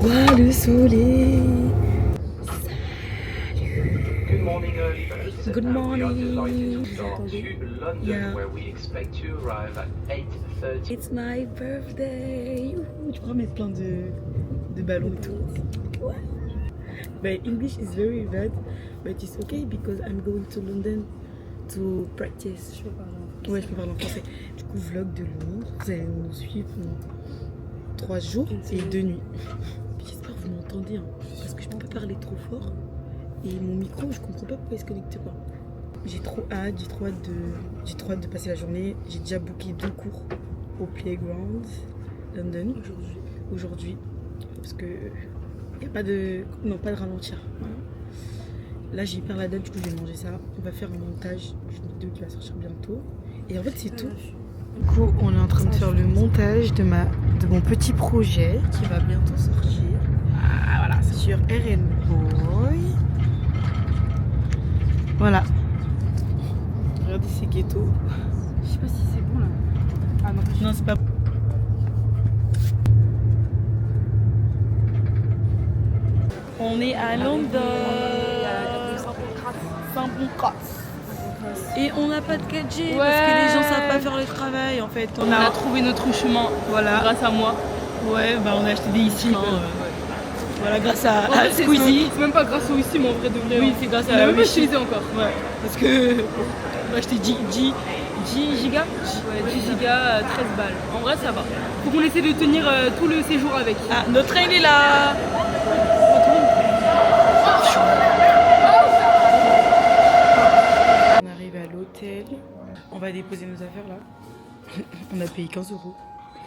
voit le soleil. Good morning, early birds. Good morning. We are delighted to start Attendez. to London, Yeah. where we expect to arrive at 8:30. It's my birthday. Ouh, tu pourras mettre plein de ballons et tout. Ouais. My English is very bad, but it's okay because I'm going to London to practice. Je peux parler en français. Ouais, je peux parler en français. Du coup, vlog de Londres. Vous allez nous suivre pendant 3 jours et 2 nuits. J'espère que vous m'entendez, hein, parce que je peux pas parler trop fort. Et mon micro, je comprends pas pourquoi il se connecte pas. J'ai trop hâte de passer la journée. J'ai déjà booké 2 cours au Playground London aujourd'hui. Parce que il n'y a pas de ralentir. Voilà. Là j'ai hyper la date, du coup je vais manger ça. On va faire un montage d'une vidéo qui va sortir bientôt. Et en fait c'est tout. Du coup on est en train de faire le montage de mon petit projet qui va bientôt sortir. Voilà, sur RN Boy. Voilà. Regardez ces ghettos. Je sais pas si c'est bon là. Ah non, Non c'est pas. On est à London. Saint-Pancras. Et on n'a pas de 4G parce que les gens savent pas faire le travail en fait. On a trouvé notre chemin, voilà. grâce à moi. Ouais, bah on a acheté des ici. Voilà, grâce à Squeezie. C'est même pas grâce au ici, mais en vrai de vrai. Oui, c'est grâce On à l'a même pas Wish. utilisé encore. Ouais, parce que on a acheté 10 gigas. Ouais, 10 gigas, 13 balles. En vrai, ça va. Faut qu'on essaie de tenir tout le séjour avec. Ah, notre train il est là. On arrive à l'hôtel. On va déposer nos affaires là. On a payé 15 € pour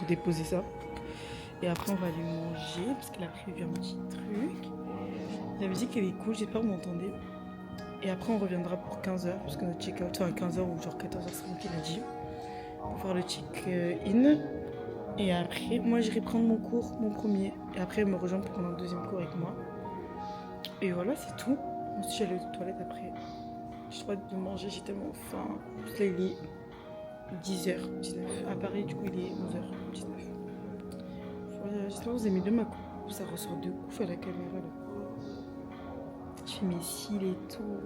déposer ça. Et après on va aller manger parce qu'elle a prévu un petit truc. La musique elle est cool, j'espère que vous m'entendez. Et après on reviendra pour 15h parce que notre check-out, enfin 15h ou genre 14h c'est moi qui l'a dit. Pour faire le check-in. Et après moi j'irai prendre mon cours, mon premier. Et après elle me rejoint pour prendre un deuxième cours avec moi. Et voilà c'est tout. Ensuite j'allais aux toilettes après. J'ai trop hâte de manger, j'ai tellement faim. En plus là il est 10h19. À Paris du coup il est 11h19. J'espère que vous aimez bien ma coupe. Ça ressort de ouf à la caméra là. Je fais mes cils et tout.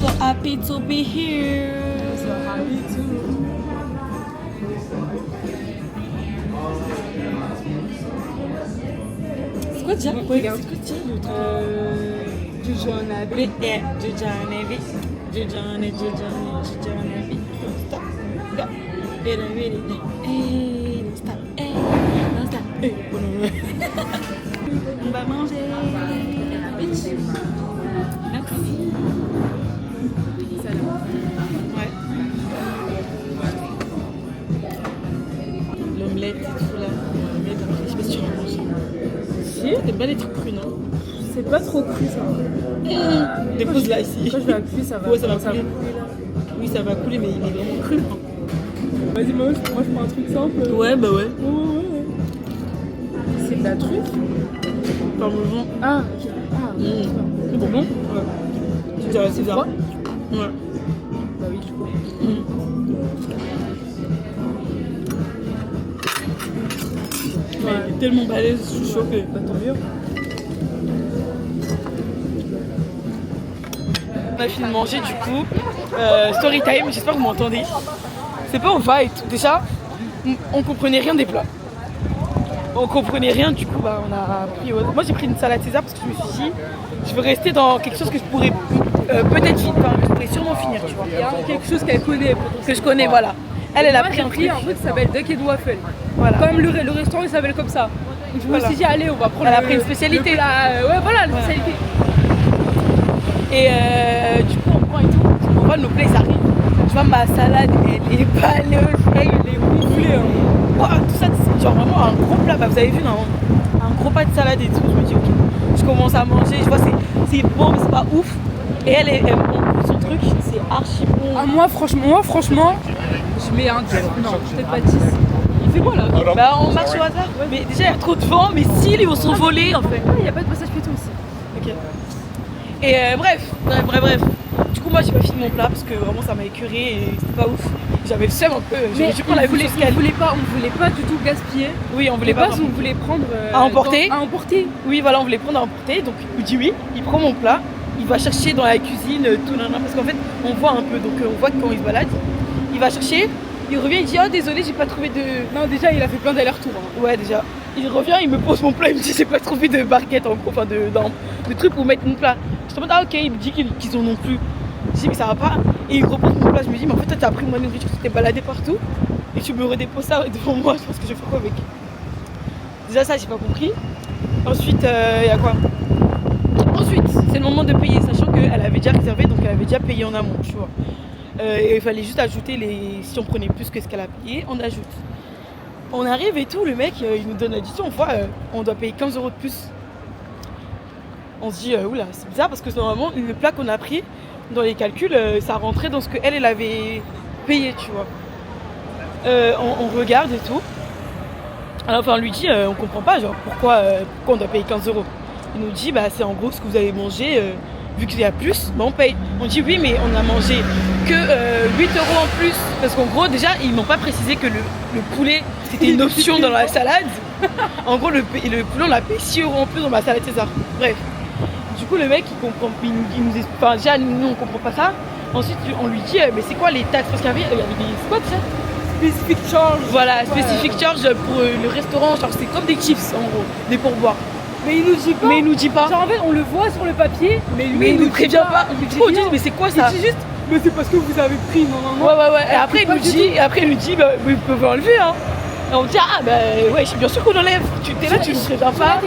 So happy to be here. So happy to. C'est quoi déjà? C'est quoi déjà le truc? Jujanabe. Jujanabe. Stop. Go. Hey, stop. Hey, non, stop. Hey. On va manger. Bitch. Merci. Ouais. L'omelette et tout là. L'omelette, je sais pas si tu vas manger. Si, t'aimes pas les trucs crus, non? C'est pas trop cru ça. Dépose là ici. Quand je vais à cuire, ça va. Ouais, ça va couler. Oui, ça va couler, mais il est vraiment cru. Vas-y, moi je prends un truc simple. Ouais, bah ouais. Ouais. C'est de la truffe. Parmesan. Ah, ok. Ah, C'est bon? Ouais. C'est ça. froid? Ouais. Bah oui, je crois. Mais il est tellement balèze, je suis choquée. Bah tant mieux. On a fini de manger du coup. Story time, j'espère que vous m'entendez. C'est pas on va et tout. Déjà, on comprenait rien des plats. On comprenait rien, du coup bah, on a pris. Moi j'ai pris une salade César parce que je me suis dit, je veux rester dans quelque chose que je pourrais peut-être enfin, je pourrais sûrement finir, tu vois. Il y a quelque chose qu'elle connaît. Que je connais, voilà. Elle a Moi, pris j'ai un pris truc. un truc qui s'appelle Duck and Waffle. Voilà. Comme le restaurant il s'appelle comme ça. Donc je me Voilà. suis dit allez on va prendre Elle a le- pris une spécialité. le plat, ouais voilà la Voilà. spécialité. Et du coup on prend et tout. On voit nos plats ils arrivent. Tu vois ma salade elle est balèze, elle est gonflée. Wow, tout ça c'est genre vraiment un gros plat. Bah, vous avez vu non, un gros pas de salade et tout. Je me dis ok. Je commence à manger, je vois c'est bon mais c'est pas ouf. Et elle prend son truc, c'est archi bon. Ah, moi franchement je mais un 10. Non, peut-être pas 10. Il fait quoi là? Bah on marche au hasard. Mais déjà il y a trop de vent, mais si ils vont s'envoler en fait. Il n'y a pas de passage piéton ici. Ok. Et bref. Du coup moi j'ai pas fini mon plat parce que vraiment ça m'a écœuré et c'était pas ouf. J'avais le seum un peu. Mais J'ai prendre la vue jusqu'à on voulait pas du tout gaspiller. Oui, on voulait De pas. base, on voulait prendre À emporter. À emporter. Oui, voilà, on voulait prendre à emporter. Donc il me dit oui, il prend mon plat, il va chercher dans la cuisine, tout, parce qu'en fait, on voit un peu. Donc on voit que quand il se balade, il va chercher, il revient, il dit oh désolé, j'ai pas trouvé de. Non, déjà, il a fait plein d'allers-retours. Hein. Ouais, déjà. Il revient, il me pose mon plat, il me dit j'ai pas trouvé de barquette en gros, enfin de trucs pour mettre mon plat. Je te demande ah ok, il me dit qu'ils en ont plus. Je dis mais ça va pas. Et il repose mon plat, je me dis mais en fait toi t'as pris ma nourriture, tu t'es baladé partout et tu me redéposes ça devant moi, je pense que je vais faire quoi avec. Déjà ça j'ai pas compris. Ensuite il y a quoi? Ensuite c'est le moment de payer, sachant qu'elle avait déjà réservé, donc elle avait déjà payé en amont, tu vois. Et il fallait juste ajouter si on prenait plus que ce qu'elle a payé, on ajoute. On arrive et tout, le mec il nous donne l'addition, on voit on doit payer 15 € de plus. On se dit oula c'est bizarre parce que normalement le plat qu'on a pris dans les calculs ça rentrait dans ce qu'elle avait payé, tu vois. On regarde et tout. Alors enfin on lui dit on comprend pas genre pourquoi on doit payer 15 €. Il nous dit bah c'est en gros ce que vous avez mangé, vu qu'il y a plus, bah on paye. On dit oui mais on a mangé que 8 € en plus parce qu'en gros déjà ils m'ont pas précisé que le poulet c'était une option dans la salade. En gros le poulet on l'a payé 6 € en plus dans ma salade César. Bref. Du coup le mec il comprend, il nous enfin déjà nous on comprend pas ça. Ensuite on lui dit mais c'est quoi les taxes parce qu'il y avait des c'est quoi déjà? Specific charge. Voilà, specific charge pour le restaurant, genre c'est comme des chips en gros, des pourboires. Mais il nous dit pas. Mais il nous dit pas. Genre en fait on le voit sur le papier, mais lui il nous prévient pas. Il dit Trop rien. dur, mais c'est quoi ça? Il dit juste mais c'est parce que vous avez pris non. Ouais. Et après il nous dit bah vous pouvez enlever hein. Et on me dit ah bah ouais bien sûr qu'on enlève. Tu t'es là, tu nous préviens pas.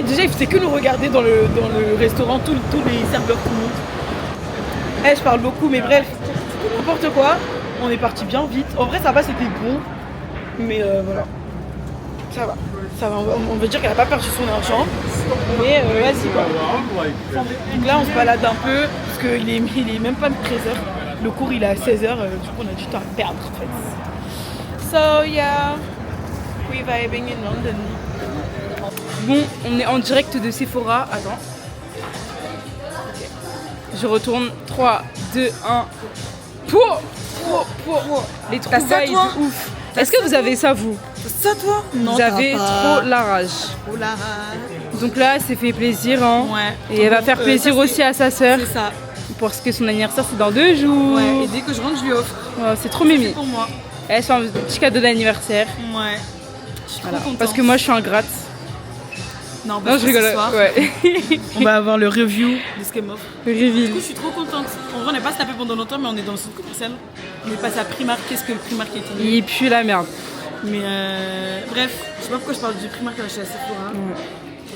Déjà il faisait que nous regarder dans le restaurant, tous les serveurs, tout le monde. Je parle beaucoup mais bref, n'importe quoi. On est parti bien vite. En vrai ça va, c'était bon. Mais voilà. Ça va. On veut dire qu'elle a pas perdu son argent. Mais vas-y quoi. Donc là on se balade un peu parce qu'il est même pas 13h. Le cours il est à 16h, du coup on a du temps à perdre en fait. So yeah, we're vibing in London. Bon, on est en direct de Sephora. Attends. Je retourne. 3, 2, 1. Les trouvailles de ouf. Est-ce que vous avez ça vous? Ça toi? Non, vous avez trop la rage. Oh la rage. Donc là, c'est fait plaisir. Hein. Ouais. Et elle va faire plaisir aussi à sa sœur. C'est ça. Parce que son anniversaire c'est dans 2 jours. Ouais, et dès que je rentre, je lui offre. Ouais, c'est trop mimi. C'est pour moi. Elle fait un petit cadeau d'anniversaire. Ouais. Je suis Voilà. trop contente. Parce que moi je suis ingrate. Non, Non, je rigole. ce soir, Ouais. on va avoir le review de ce qu'elle m'offre. Le Du reveal. coup, je suis trop contente. En vrai, on n'est pas tapé pendant longtemps, mais on est dans le centre commercial. On est passé à Primark. Qu'est-ce que le Primark est nul. Il pue la merde. Mais bref, je sais pas pourquoi je parle du Primark quand je suis à Sephora.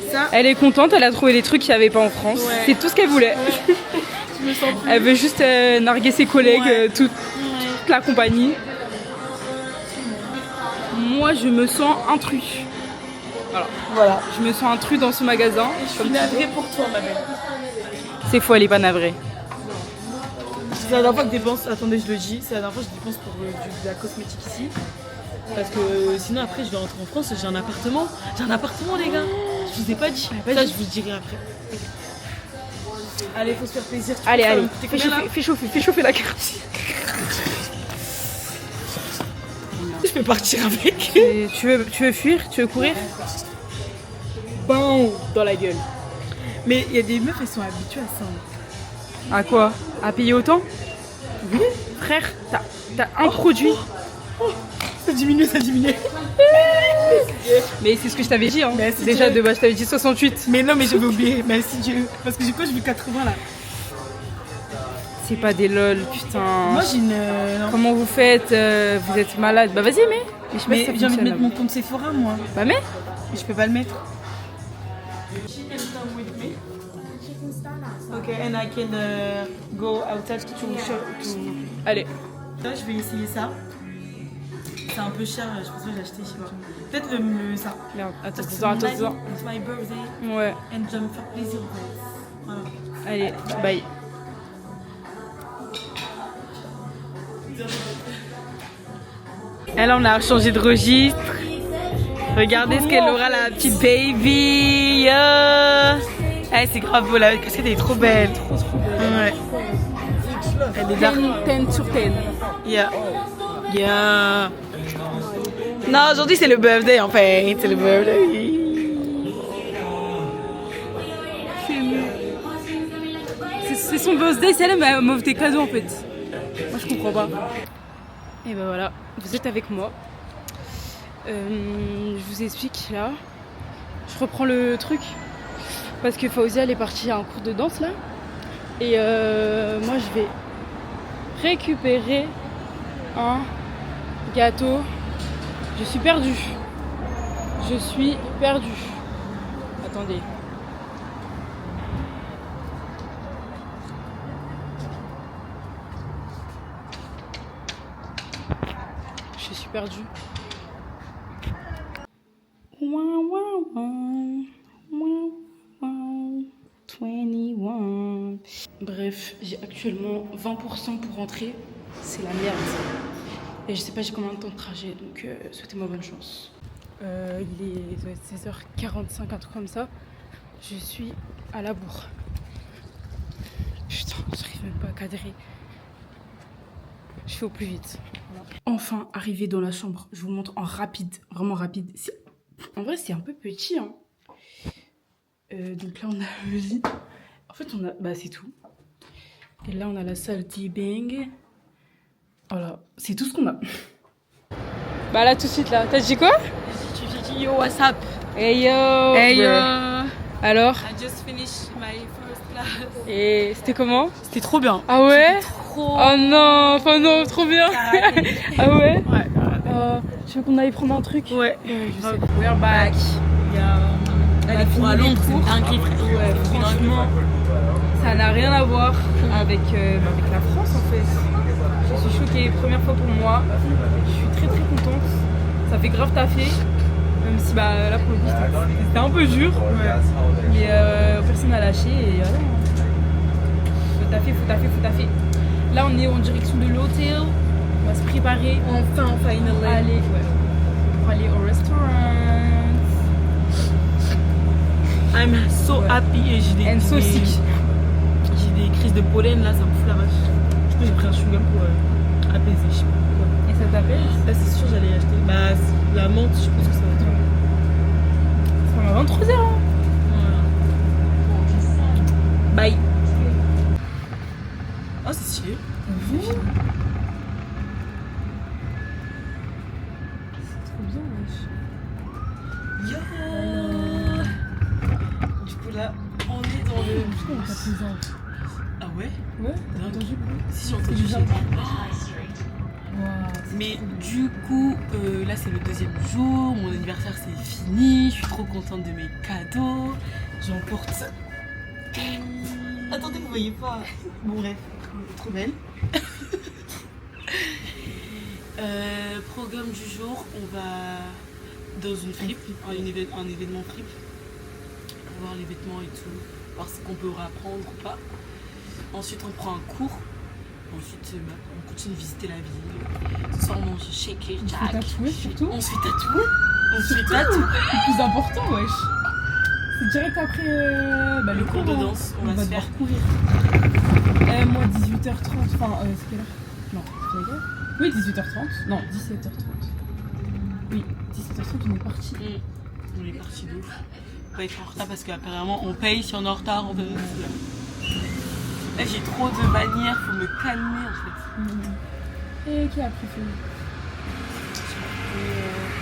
Ça, Elle est contente, elle a trouvé les trucs qu'il n'y avait pas en France. Ouais. C'est tout ce qu'elle voulait. je me sens plus. Elle veut juste narguer ses collègues, Ouais. toute la compagnie. Moi, je me sens intrus. Voilà. Je me sens intrus dans ce magasin. Je suis navrée pour toi, ma belle. C'est faux, elle est pas navrée. C'est la dernière fois que je dépense, attendez, je le dis, c'est la dernière fois que je dépense pour de la cosmétique ici. Parce que sinon, après, je vais rentrer en France, j'ai un appartement. J'ai un appartement, les gars. Je vous ai pas dit. Ça, je vous le dirai après. Allez, faut se faire plaisir. Allez, Ça va allez, me coûter combien, là fais chauffer la carte. Je peux partir avec. Et tu veux fuir? Tu veux courir? Bam dans la gueule. Mais il y a des meufs, elles sont habituées à ça. À quoi? À payer autant? Oui. Frère, t'as un produit. Ça diminue. Mais c'est ce que je t'avais dit. Hein. Merci Déjà Dieu. de base, je t'avais dit 68. Mais non, mais j'avais oublié. Merci Dieu. Parce que du coup, j'ai vu 80 là. C'est pas des lol, putain. Moi, j'ai une. Non. Comment vous faites? Vous êtes malade? Bah vas-y, mais. Je sais pas Mais si ça j'ai envie de fonctionne, mettre là. mon compte Sephora, moi. Bah mais. Mais je peux pas le mettre. Ok, and I can go outside to shop. Allez. Là, je vais essayer ça. C'est un peu cher, je pense que j'ai acheté, je sais pas. Peut-être ça. Merde, attends. It's my birthday Ouais. and je vais me faire plaisir. Voilà. Allez, bye. Elle, on a changé de registre. Regardez ce qu'elle aura, la petite baby. Yeah. Eh, c'est grave beau, la casquette elle est trop belle. Trop belle. Ouais. Elle est dark. 10 sur 10. Yeah. Yeah. Non, aujourd'hui c'est le birthday en fait. C'est le birthday. C'est son birthday, c'est elle qui m'offre des cadeaux en fait. Moi je comprends pas. Et ben voilà, vous êtes avec moi. Je vous explique là. Je reprends le truc. Parce que Faouzia elle est partie à un cours de danse là. Et moi je vais récupérer un gâteau. Je suis perdue. Je suis perdue. Attendez. Je suis perdue. Ouin, ouin, ouin. Ouin, ouin. 21. Bref, j'ai actuellement 20% pour rentrer. C'est la merde. Et je sais pas j'ai combien de temps de trajet, donc souhaitez-moi bonne chance. Il est 16h45, un truc comme ça. Je suis à la bourre. Putain, j'arrive même pas à cadrer. Je fais au plus vite. Voilà. Enfin, arrivé dans la chambre, je vous montre en rapide, vraiment rapide. En vrai, c'est un peu petit, hein. Donc là, on a le lit. En fait, on a... Bah, c'est tout. Et là, on a la salle T-Bang. Voilà, c'est tout ce qu'on a. Bah là, tout de suite, là. T'as dit quoi? J'ai dit yo, what's up? Hey yo! Hey yo! Alors? I just finished my first class. Et c'était comment? C'était trop bien. Ah ouais? Trop. Oh non! Enfin non, trop bien! Ah ouais? Ouais. Tu veux qu'on aille prendre un truc? Ouais. Je sais. We're back. Elle est pour à Londres, c'est dingue. Ouais, franchement, ça n'a rien à voir avec la France en fait. Je suis choquée, première fois pour moi. Je suis très très contente. Ça fait grave taffer. Même si bah là pour le coup c'était un peu dur. Ouais. Mais personne n'a lâché et voilà. Faut taffer. Là on est en direction de l'hôtel. On va se préparer. Enfin, finally. Aller, pour aller au restaurant. I'm so happy et And so sick. J'ai des crises de pollen là, ça me fout la vache. Du coup j'ai pris un chewing-gum pour apaiser, je sais pas pourquoi. Et ça t'apaise? Là c'est sûr j'allais acheter. Bah la menthe, je pense que ça va être. On a 23h hein. Voilà. Bye. Oh c'est stylé. C'est trop bien wesh. Yo. Du coup là, on est dans le... Ah ouais? Ouais, t'as entendu? Si j'ai C'est entendu, bizarre. Mais du coup, là c'est le deuxième jour, mon anniversaire c'est fini, je suis trop contente de mes cadeaux, j'emporte... Attendez, vous voyez pas. Bon bref, trop belle. Programme du jour, on va dans une fripe, un événement fripe, pour voir les vêtements et tout, voir ce qu'on peut apprendre ou pas. Ensuite on prend un cours. Ensuite, on continue de visiter la ville. Ce soir, on mange shake et jack. On se fait tatouer surtout. On se fait tatouer. On se fait tatouer. Le plus important, wesh. C'est direct après le cours de danse. On va se faire courir. Moi, 18h30. Enfin, c'est quelle heure? Non, c'est quelle heure? Oui, 18h30. Non, 17h30. Oui, 17h30, on est parti. On est parti de ouf. On va être en retard parce qu'apparemment, on paye si on est en retard. Là j'ai trop de bannières, faut me calmer en fait. Et qui a préféré?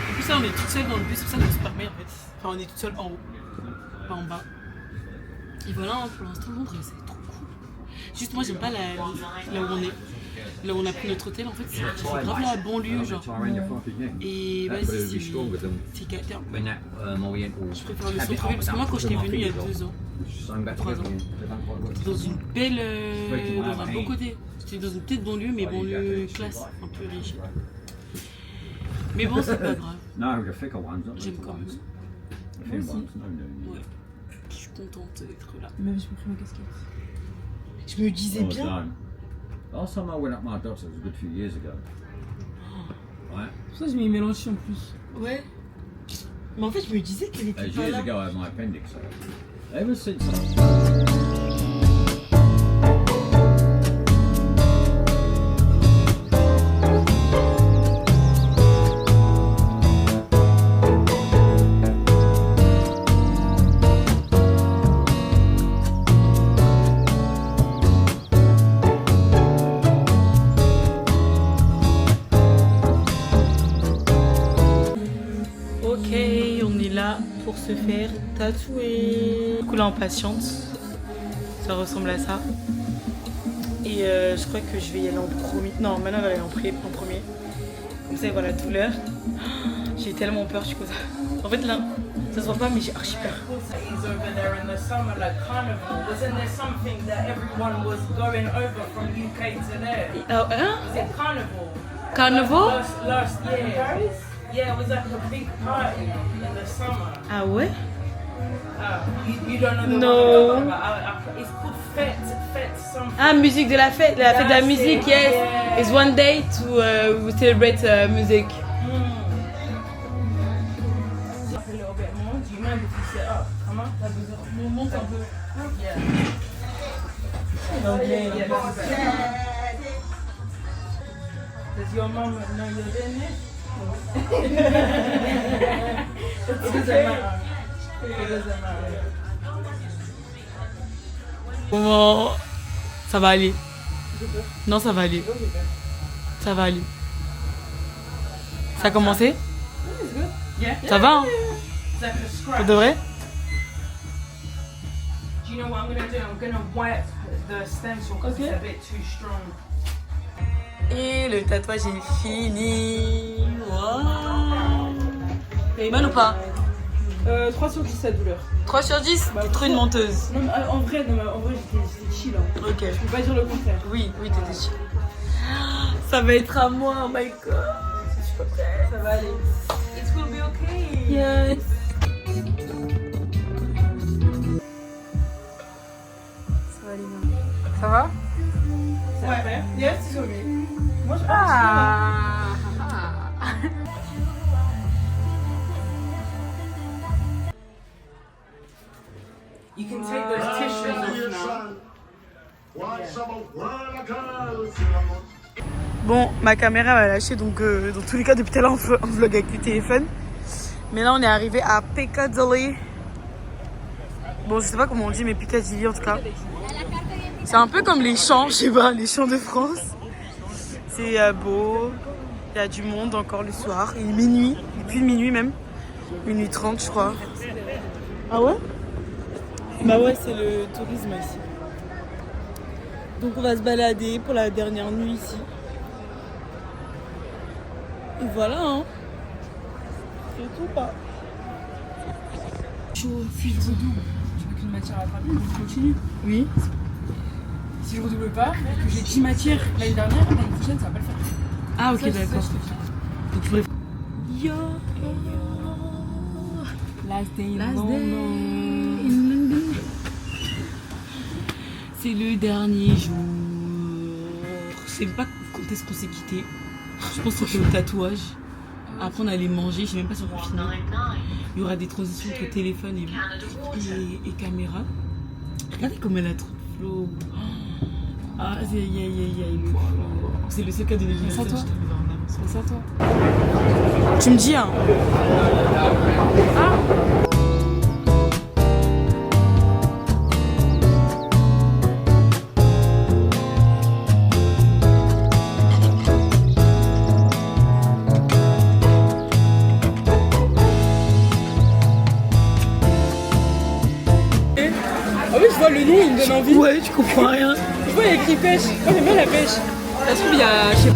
En plus là on est toute seule dans le bus, c'est pour ça qu'on se permet en fait. Enfin on est toute seule en haut, pas en bas. Et voilà, hein, pour l'instant Londres c'est trop cool. Juste moi j'aime pas là où on est. Là où on a pris notre hôtel en fait, c'est grave la banlieue genre. Et vas-y c'est galère. Je préfère le centre-ville parce que moi quand j'étais venue il y a 2 ans, 3 ans, j'étais dans une belle, dans un beau côté. J'étais dans une petite banlieue mais banlieue classe, un peu riche. Mais bon c'est pas grave. J'aime quand même. Moi aussi. Ouais. Je suis contente d'être là. Même j'ai pris ma casquette. Je me disais bien. Last time I went up my doctor was a good few years ago. Right? pour ça que je mets Mélenchon en plus. Ouais. Mais en fait, je me disais qu'elle était pas Years là. ago, I had my appendix out. Ever since I... Ok, on est là pour se faire tatouer. Du coup là on patiente. Ça ressemble à ça. Et je crois que je vais y aller en premier. Non, maintenant elle va aller en premier. Comme ça, voilà, douleur. J'ai tellement peur, je suis comme ça. En fait là, ça se voit pas mais j'ai archi peur. Over there in the summer, like carnival. Wasn't there something that everyone was going over from UK to there? Ah, hein? Was it carnival? Carnival? Last year. Yeah, it was like a big party in the summer. Ah ouais? You don't know the No. one I'm talking about. It's called Fête something. Ah, musique de la fête de la That's musique, it, yes. yeah. It's one day to celebrate music. A little bit more. Do you mind if you sit up? Come on. T'as besoin. Monte un peu. Yeah. Yeah, does your mom know you're doing this? It doesn't matter. It doesn't matter. Comment? Ça va aller. Non, ça va aller. Ça va aller. Ça a commencé? Yeah. Ça va, hein? It's like a Pour scratch. de vrai? Do you know what I'm gonna do? I'm gonna wipe the stencil because it's a bit too strong. Et le tatouage est fini. Wow. T'as eu mal ou pas? 3 sur 10 la douleur. 3 sur 10? T'es trop une menteuse. Non, mais en vrai, j'étais chill. Hein. Ok. Je peux pas dire le contraire. Oui, t'étais chill. Ça va être à moi, oh my god. Je suis pas prête. Ça va aller. It will be okay. Yes. Ça va aller bien. Ça va? Ouais. Yes, it's okay. Moi, je Ah. You can take those tissues off now. Bon, ma caméra va lâcher, donc dans tous les cas, depuis tout à l'heure, on vlog avec le téléphone. Mais là, on est arrivé à Piccadilly. Bon, je sais pas comment on dit, mais Piccadilly en tout cas. C'est un peu comme les champs, je sais pas, les champs de France. C'est beau, il y a du monde encore le soir. Il est minuit, depuis minuit même. Minuit 30, je crois. Ah ouais? Bah ouais, c'est le tourisme ici. Donc on va se balader pour la dernière nuit ici. Et voilà, hein. C'est tout pas. Chaud, fuite redouble. Tu veux qu'une matière attrape, je continue. Oui. Si je redouble pas, que j'ai 10 matières l'année dernière, l'année prochaine, ça va pas le faire. Ah ok, Ça, d'accord. je te dis. Donc je pourrais... Yo. Last day, Last no, day no. in London. C'est le dernier jour. Je sais pas quand est-ce qu'on s'est quitté. Je pense que c'était au tatouage. Après on allait manger, je sais même pas si on peut finir. Il y aura des transitions entre téléphone et caméra. Regardez comme elle a trop de flow. Ah, le flow. C'est le seul cas de l'église. C'est à toi. C'est à toi. Tu me dis, hein. Ah oui, je vois le nom, il me donne envie. Ouais, tu comprends rien. Je vois, il y a écrit pêche. Moi, j'aime bien la pêche. Ça se trouve, il y a. Je sais pas.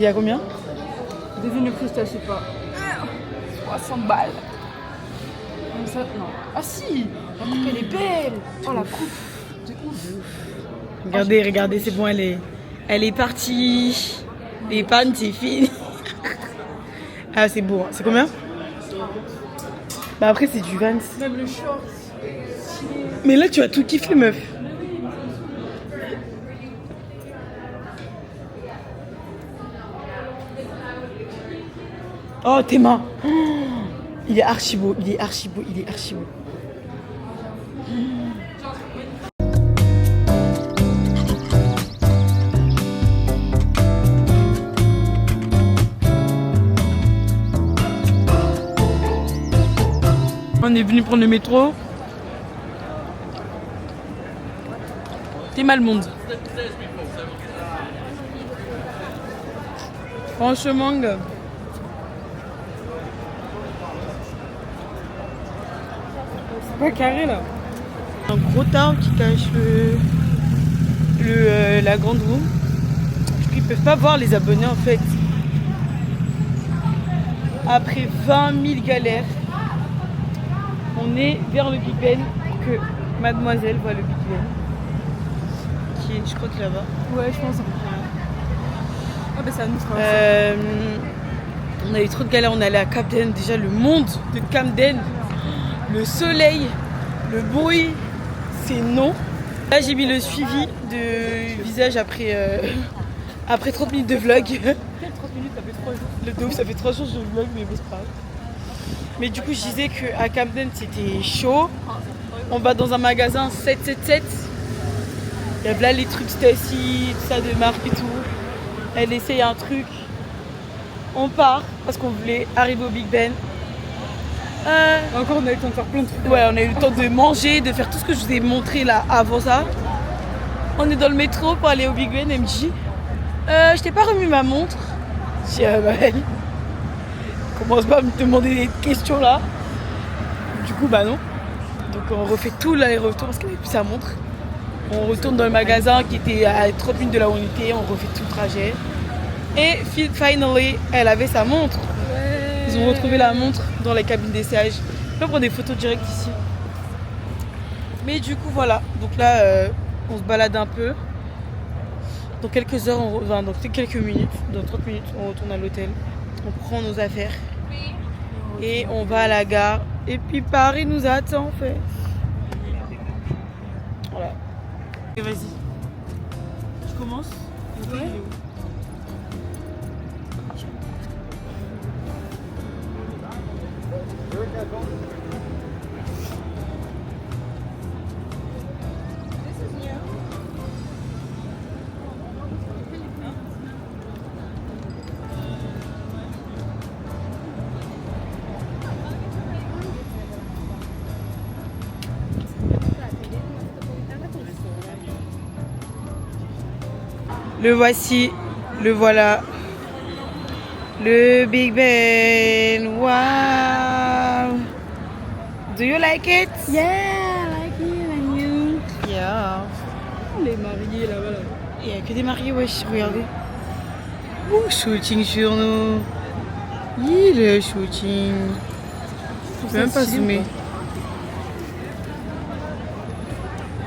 Il y a combien? Devine le prix, je sais pas. 60 balles. Comme ça, non. Ah si, la coupe elle est belle. Oh la coupe, de ouf. Regardez, regardez, c'est bon, elle est partie. Les pannes, c'est fini. Ah, c'est beau. Hein. C'est combien? Bah après, c'est du Vans. Même le short. Mais là, tu as tout kiffé, meuf. Oh, tes mains. Oh, il est archi beau, il est archi beau, il est archi beau. On est venu prendre le métro. T'es mal monde. Franchement, C'est pas carré là. un gros arbre qui cache la grande roue. Ils peuvent pas voir les abonnés en fait. Après 20 000 galères, on est vers le Big Ben pour que mademoiselle voit le Big Ben. Qui est, je crois que là-bas. Ouais, je pense. Ah bah ça nous sera. On a eu trop de galères, on est allé à Camden. Déjà le monde de Camden, le soleil, le bruit, c'est non. Là j'ai mis le suivi de visage après 30 minutes de vlog. 30 minutes, ça fait 3 jours. Le douf, ça fait 3 jours que je vlog, mais bon, c'est pas grave. Mais du coup, je disais qu'à Camden, c'était chaud. On va dans un magasin 777. Il y a là les trucs Stacy, tout ça de marque et tout. Elle essaye un truc. On part parce qu'on voulait arriver au Big Ben. Encore, on a eu le temps de faire plein de trucs. Ouais, on a eu le temps de manger, de faire tout ce que je vous ai montré là avant ça. On est dans le métro pour aller au Big Ben. Elle me dit je t'ai pas remis ma montre. Je dis bah elle commence pas à me demander des questions là. Du coup bah non. Donc on refait tout l'aller-retour parce qu'elle avait plus sa montre. On retourne dans le magasin qui était à 30 minutes de là où on était. On refait tout le trajet. Et finally elle avait sa montre. Ouais. Ils ont retrouvé la montre dans la cabine d'essayage. On peut prendre des photos directes ici. Mais du coup voilà. Donc là on se balade un peu. Dans quelques heures, dans quelques minutes, dans 30 minutes, on retourne à l'hôtel. On prend nos affaires et on va à la gare. Et puis Paris nous attend en fait. Voilà. Et vas-y. Je commence. Ouais. Le voici, le voilà. Le Big Ben. Wow. Do you like it? Yeah, I like it and you. Yeah. Les mariés là-bas. Là. Il n'y a que des mariés, wesh, regardez. Ouh, shooting sur nous. Le shooting. Je peux même pas zoomer.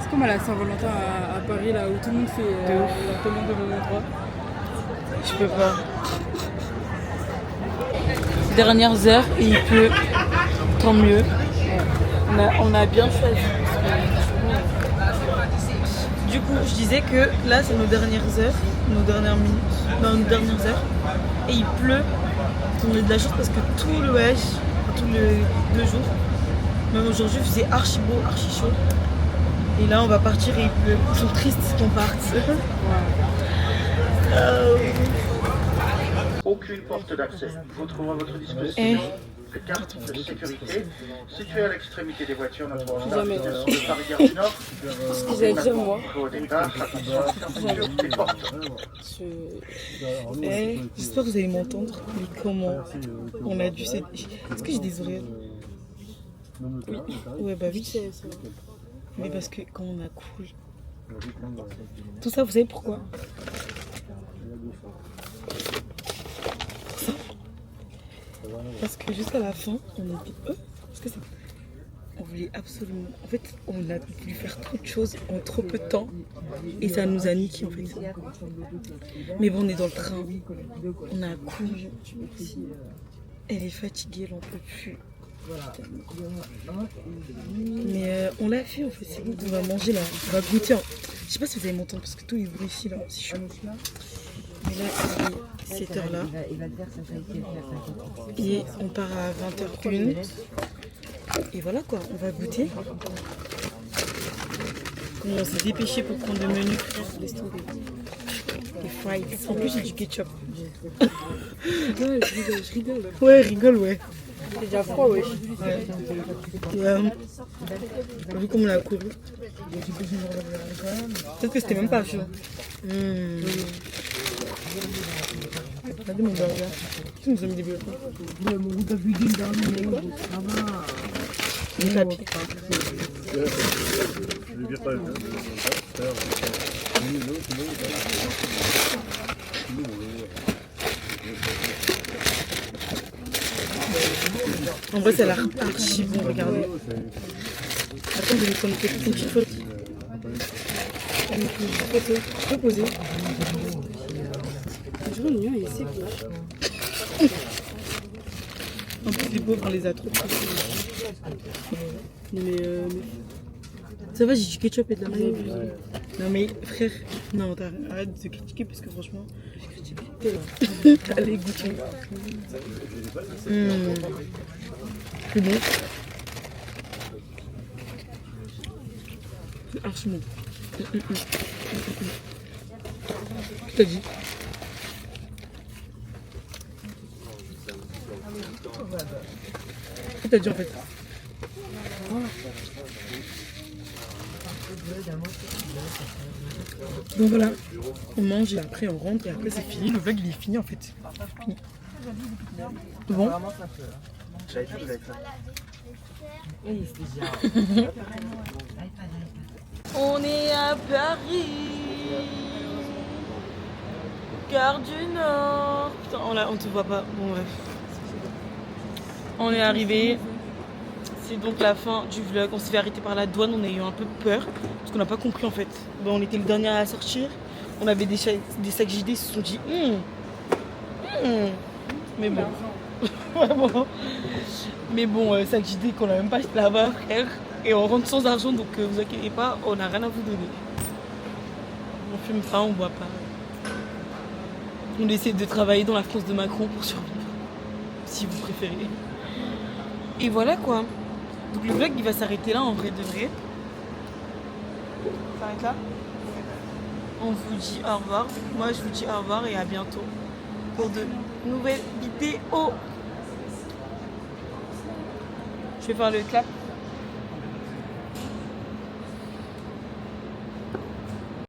C'est comme à la Saint-Valentin à Paris là où tout le monde fait la commande au même endroit. Je peux pas. Dernières heures et il pleut. Tant mieux. On a bien choisi. Du coup, je disais que là, c'est nos dernières heures, nos dernières minutes, nos dernières heures. Et il pleut. On a de la chance parce que tout le voyage, tous les 2 jours, même aujourd'hui, il faisait archi beau, archi chaud. Et là, on va partir et il pleut. Ils sont tristes qu'on parte. Aucune porte d'accès. Vous trouverez à votre disposition des cartes de sécurité situées à l'extrémité des voitures. Notre Jamais. sur le Paris-Gare du Nord. Ce qu'ils allaient dire moi. Au départ, attention à la fermeture des portes. J'espère que vous allez m'entendre. Mais comment on a dû... Est-ce que j'ai des oreilles? Oui. Ouais, bah oui. Mais parce que quand on a cool. Tout ça, vous savez pourquoi? Ça. Parce que jusqu'à la fin, on était... parce que ça... On voulait absolument... En fait, on a voulu faire trop de choses en trop peu de temps. Et ça nous a niqué en fait. Mais bon, on est dans le train. On a couru. Elle est fatiguée, elle en peut plus. Mais on l'a fait en fait, c'est bon, on va manger là, on va goûter. Je sais pas si vous allez m'entendre parce que tout est bruit ici là, c'est chaud. Mais là, il est 7h là. Et on part à 20h01. Et voilà quoi, on va goûter. On s'est dépêché pour prendre le menu. Laisse tomber. Des fries. En plus, j'ai du ketchup. Ouais, je rigole. Ouais, rigole, ouais. C'est déjà froid, ouais. Ouais. T'as vu comme on a couru. Peut-être que c'était même pas chaud. Regardez mon burger. Qui nous a mis des burgers? Des tapis. En vrai, ça a l'air archi bon, regardez. Attends, je vais prendre une petite photo. Une petite photo. Je peux poser. Je vois, il est sec. En plus, les pauvres, on les a trop pris. Mais ça va, j'ai du ketchup et de la mayonnaise. Non mais frère, non, arrête de critiquer parce que franchement, je critique. Allez, goûtons. C'est bon. C'est archi bon. Qu'est-ce que t'as dit? Qu'est-ce que t'as dit en fait? Donc voilà, on mange et après on rentre et après c'est fini. Le vlog il est fini en fait. Fini. C'est bon? On est à Paris, Gare du Nord. Putain, on te voit pas. Bon bref. On est arrivé. C'est donc la fin du vlog. On s'est fait arrêter par la douane. On a eu un peu peur parce qu'on n'a pas compris en fait. Bon, on était le dernier à sortir. On avait des sacs JD. Ils se sont dit mais bon. Vraiment. Mais bon, sac JD qu'on n'a même pas acheté là-bas, frère. Et on rentre sans argent, donc vous inquiétez pas, on n'a rien à vous donner. On fume pas, on boit pas. On essaie de travailler dans la France de Macron pour survivre, si vous préférez. Et voilà quoi. Donc le vlog il va s'arrêter là en vrai de vrai. Ça s'arrête là. On vous dit au revoir. Moi je vous dis au revoir et à bientôt pour de nouvelles vidéos. Je vais faire le clap.